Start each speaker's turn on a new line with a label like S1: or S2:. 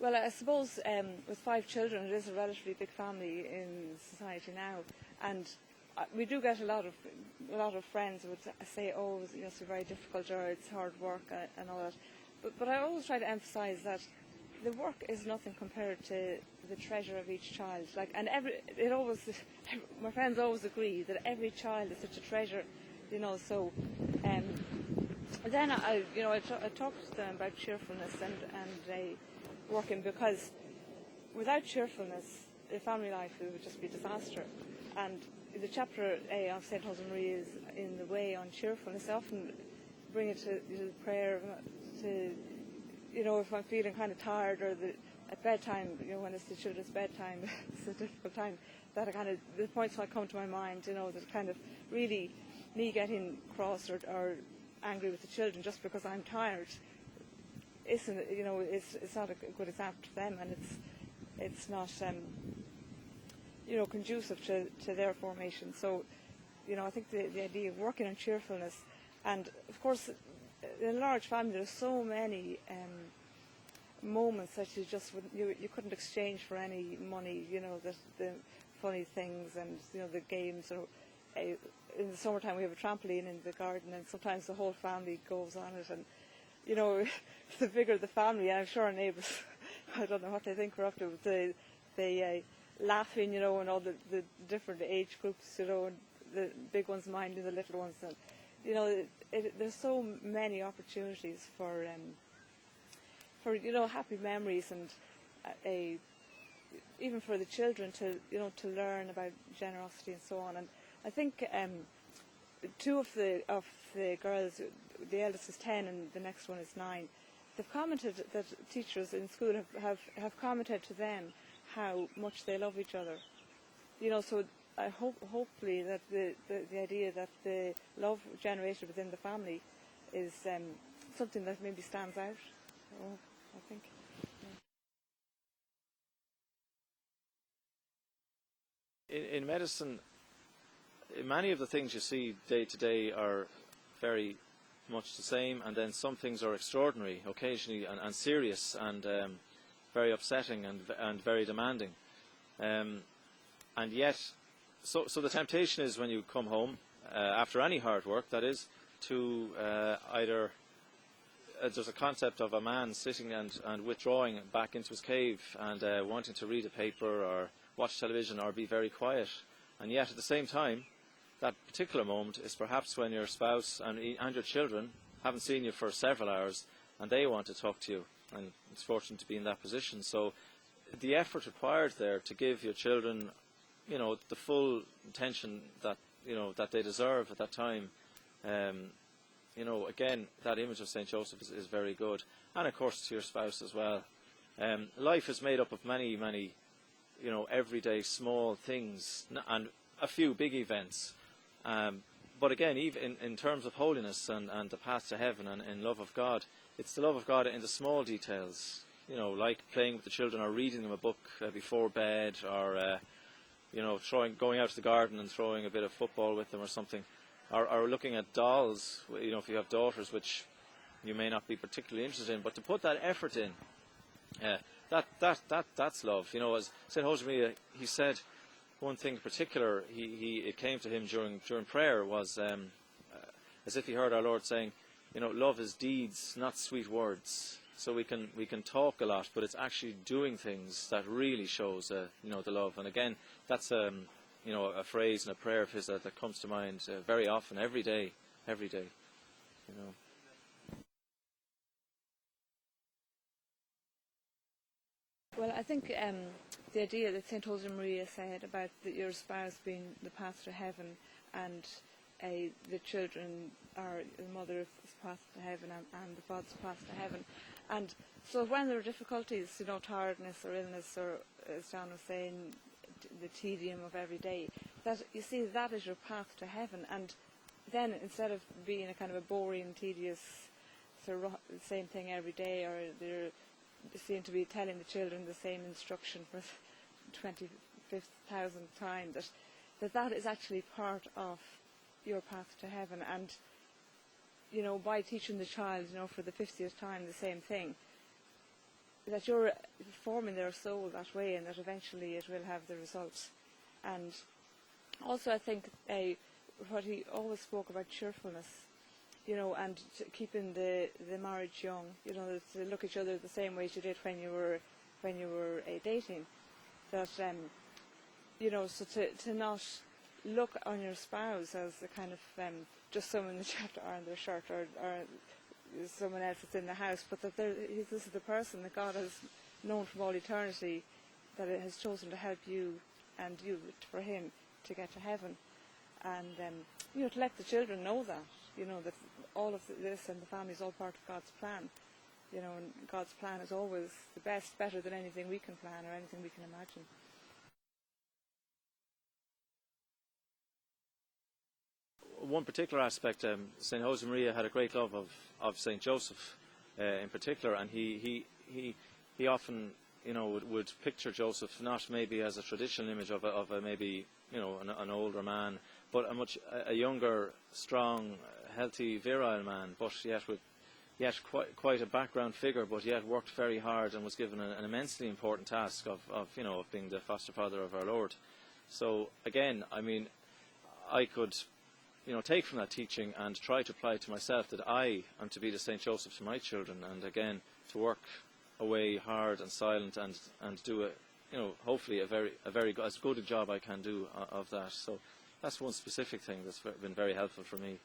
S1: Well, I suppose with 5 children, it is a relatively big family in society now, and we do get a lot of friends who would say, "Oh, it's very difficult, or it's hard work," and all that. But I always try to emphasise that the work is nothing compared to the treasure of each child. My friends always agree that every child is such a treasure, So then I talked to them about cheerfulness and working, because without cheerfulness, the family life would just be a disaster. And the chapter A of St. Josemaria is in the way on cheerfulness. I often bring it to prayer, to if I'm feeling kind of tired, or at bedtime, when it's the children's bedtime, it's a difficult time, that the points might come to my mind, that kind of really me getting cross or angry with the children just because I'm tired isn't, it's not a good example to them, and it's not, conducive to their formation. So, I think the idea of working on cheerfulness, and of course, in a large family, there's so many moments that you couldn't exchange for any money. The funny things and the games. Or in the summertime, we have a trampoline in the garden, and sometimes the whole family goes on it. And the bigger the family, I'm sure our neighbours, I don't know what they think we're up to, but they laughing, and all the different age groups, and the big ones minding the little ones, and there's so many opportunities for happy memories, and even for the children to learn about generosity and so on. And I think 2 of the girls, the eldest is 10 and the next one is 9. They've commented that teachers in school have commented to them how much they love each other. So I hopefully that the idea that the love generated within the family is something that maybe stands out. I think. Yeah.
S2: In medicine, many of the things you see day to day are very much the same, and then some things are extraordinary occasionally and serious and very upsetting and very demanding. And yet, so the temptation is when you come home after any hard work, that is, to either there's a concept of a man sitting and withdrawing back into his cave and wanting to read a paper or watch television or be very quiet. And yet at the same time, that particular moment is perhaps when your spouse and your children haven't seen you for several hours and they want to talk to you, and it's fortunate to be in that position. So the effort required there to give your children the full attention that that they deserve at that time, again, that image of St. Joseph is very good. And of course to your spouse as well. Life is made up of many, many everyday small things and a few big events. But again, even in terms of holiness and the path to heaven and in love of God, it's the love of God in the small details, like playing with the children or reading them a book before bed, or going out to the garden and throwing a bit of football with them or something, or looking at dolls, if you have daughters, which you may not be particularly interested in, but to put that effort in, that's love. As St. Josemaria, he said one thing in particular, it came to him during prayer, was as if he heard our Lord saying, love is deeds, not sweet words. So we can talk a lot, but it's actually doing things that really shows the love. And again, that's a phrase and a prayer of his that comes to mind very often, every day.
S1: Well, I think the idea that St. Josemaria said about your spouse being the path to heaven, and the children are the mother's path to heaven and the father's path to heaven. And so when there are difficulties, tiredness or illness, or as John was saying, the tedium of every day, that you see that is your path to heaven. And then instead of being a kind of a boring, tedious, same thing every day, or they seem to be telling the children the same instruction for 25,000th time, that is actually part of your path to heaven. And by teaching the child, for the 50th time the same thing, that you're forming their soul that way, and that eventually it will have the results. And also, I think what he always spoke about, cheerfulness, and keeping the marriage young, to look at each other the same way as you did when you were dating. That so to not look on your spouse as a kind of just someone that you have to iron their shirt, or someone else that's in the house, but that this is the person that God has known from all eternity, that it has chosen to help you and you for Him to get to heaven. And to let the children know that that all of this and the family is all part of God's plan. And God's plan is always the best, better than anything we can plan or anything we can imagine.
S2: One particular aspect, St. Josemaria had a great love of St. Joseph in particular, and he often would picture Joseph not maybe as a traditional image of a maybe an older man, but a younger, strong, healthy, virile man, but yet quite a background figure, but yet worked very hard and was given an immensely important task of being the foster father of our Lord. So again, I mean, I could take from that teaching and try to apply it to myself, that I am to be the St. Joseph to my children, and again to work away hard and silent and do hopefully a very as good a job I can do of that. So that's one specific thing that's been very helpful for me.